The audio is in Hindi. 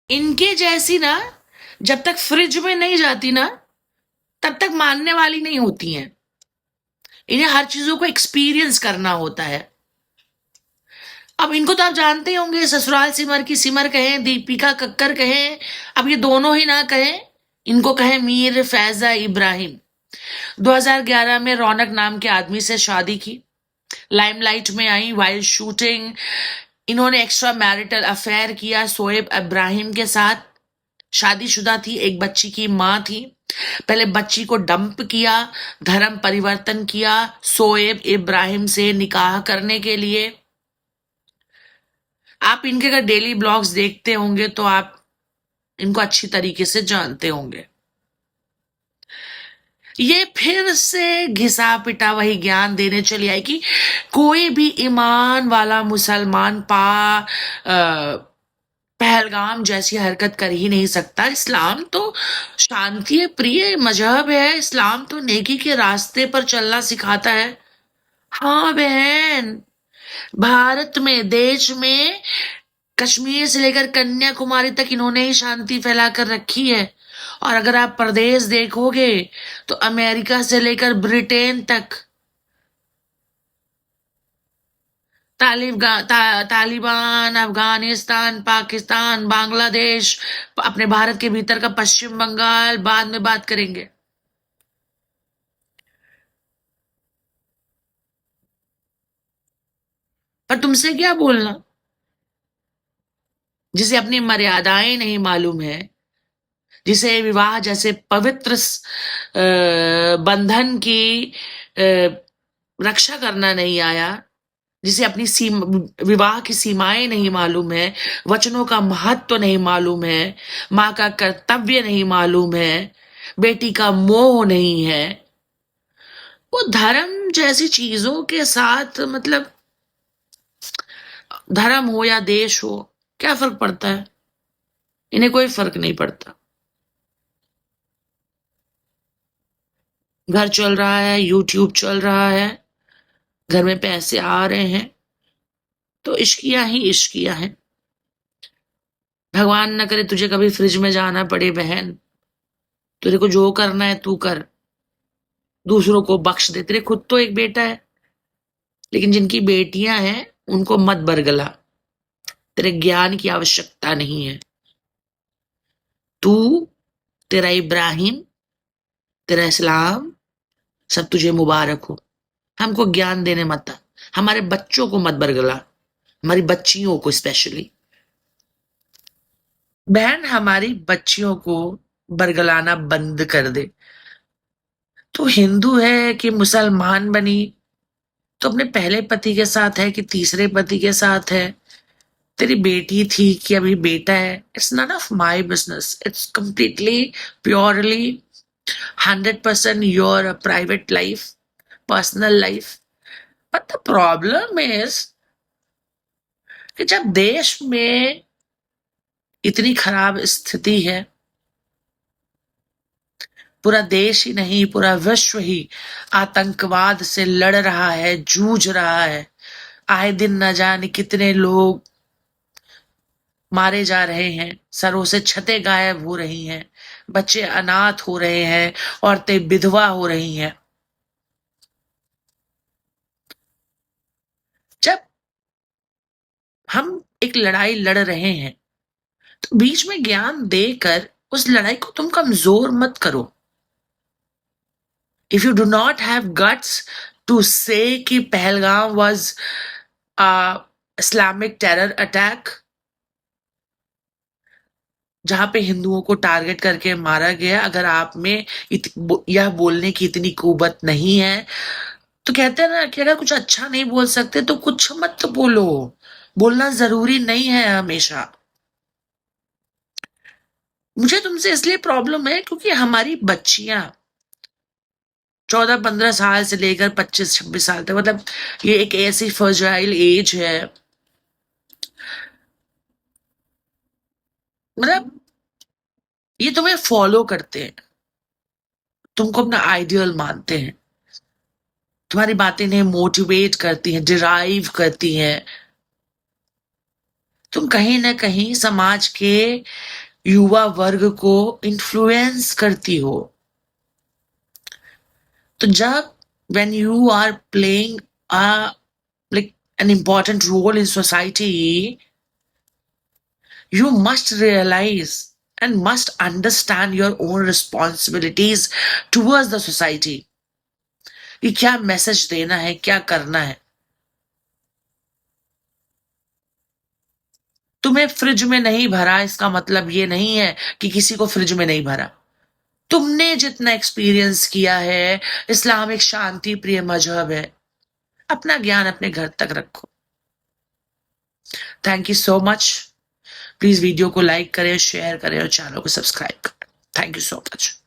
इनके जैसी ना जब तक फ्रिज में नहीं जाती ना तब तक मानने वाली नहीं होती हैं। इन्हें हर चीजों को एक्सपीरियंस करना होता है। अब इनको तो आप जानते ही होंगे, ससुराल सिमर की सिमर कहें, दीपिका कक्कर कहें, अब ये दोनों ही ना कहें, इनको कहें मीर फैजा इब्राहिम। 2011 में रौनक नाम के आदमी से शादी की, लाइमलाइट में आई वाइल शूटिंग। इन्होंने एक्स्ट्रा मैरिटल अफेयर किया शोएब इब्राहिम के साथ। शादीशुदा थी, एक बच्ची की मां थी। पहले बच्ची को डंप किया, धर्म परिवर्तन किया शोएब इब्राहिम से निकाह करने के लिए। आप इनके अगर डेली ब्लॉग्स देखते होंगे तो आप इनको अच्छी तरीके से जानते होंगे। ये फिर से घिसा पिटा वही ज्ञान देने चली आई कि कोई भी ईमान वाला मुसलमान पहलगाम जैसी हरकत कर ही नहीं सकता। इस्लाम तो शांति प्रिय मजहब है, इस्लाम तो नेकी के रास्ते पर चलना सिखाता है। हाँ बहन, भारत में, देश में कश्मीर से लेकर कन्याकुमारी तक इन्होंने ही शांति फैला कर रखी है। और अगर आप प्रदेश देखोगे तो अमेरिका से लेकर ब्रिटेन तक तालिबान, अफगानिस्तान, पाकिस्तान, बांग्लादेश, अपने भारत के भीतर का पश्चिम बंगाल बाद में बात करेंगे। पर तुमसे क्या बोलना, जिसे अपनी मर्यादाएं नहीं मालूम है, जिसे विवाह जैसे पवित्र बंधन की रक्षा करना नहीं आया, जिसे अपनी विवाह की सीमाएं नहीं मालूम है, वचनों का महत्व नहीं मालूम है, माँ का कर्तव्य नहीं मालूम है, बेटी का मोह नहीं है, वो धर्म जैसी चीजों के साथ, मतलब धर्म हो या देश हो, क्या फर्क पड़ता है? इन्हें कोई फर्क नहीं पड़ता। घर चल रहा है, यूट्यूब चल रहा है, घर में पैसे आ रहे हैं, तो इश्किया ही इश्किया है। भगवान न करे तुझे कभी फ्रिज में जाना पड़े बहन, तुझे को जो करना है तू कर, दूसरों को बख्श दे। तेरे खुद तो एक बेटा है, लेकिन जिनकी बेटियां हैं उनको मत बरगला, तेरे ज्ञान की आवश्यकता नहीं है। तू, तेरा इब्राहिम, तेरा इस्लाम सब तुझे मुबारक हो। हमको ज्ञान देने मत आ, हमारे बच्चों को मत बरगला, हमारी बच्चियों को स्पेशली। बहन, हमारी बच्चियों को बरगलाना बंद कर दे। तो हिंदू है कि मुसलमान बनी, तो अपने पहले पति के साथ है कि तीसरे पति के साथ है, तेरी बेटी थी कि अभी बेटा है, it's none of my business. It's completely purely 100% your private life, personal life. But the problem is कि जब देश में इतनी खराब स्थिति है, पूरा देश ही नहीं पूरा विश्व ही आतंकवाद से लड़ रहा है, जूझ रहा है, आए दिन न जाने कितने लोग मारे जा रहे हैं, सरों से छतें गायब हो रही हैं, बच्चे अनाथ हो रहे हैं, औरतें विधवा हो रही हैं। जब हम एक लड़ाई लड़ रहे हैं तो बीच में ज्ञान देकर उस लड़ाई को तुम कमजोर मत करो। If you do not have guts to say कि Pahalgam was Islamic terror attack, जहां पे हिंदुओं को टारगेट करके मारा गया, अगर आप में यह बोलने की इतनी कुवत नहीं है, तो कहते हैं ना कि अगर कुछ अच्छा नहीं बोल सकते तो कुछ मत बोलो। बोलना जरूरी नहीं है हमेशा। मुझे तुमसे इसलिए प्रॉब्लम है क्योंकि हमारी बच्चियां 14-15 साल से लेकर 25-26 साल तक, मतलब ये एक ऐसी फर्जाइल एज है, मतलब ये तुम्हें फॉलो करते हैं, तुमको अपना आइडियल मानते हैं, तुम्हारी बातें इन्हें मोटिवेट करती हैं, डिराइव करती हैं। तुम कहीं ना कहीं समाज के युवा वर्ग को इन्फ्लुएंस करती हो। तो जब when you are playing a like an important role in society, you must realize and must understand your own responsibilities towards the society कि क्या मैसेज देना है, क्या करना है। तुम्हें फ्रिज में नहीं भरा इसका मतलब ये नहीं है कि किसी को फ्रिज में नहीं भरा। तुमने जितना एक्सपीरियंस किया है, इस्लाम एक शांति प्रिय मजहब है। अपना ज्ञान अपने घर तक रखो। Thank you so much. Please video को लाइक करें, शेयर करें और चैनल को सब्सक्राइब करें। Thank you so much.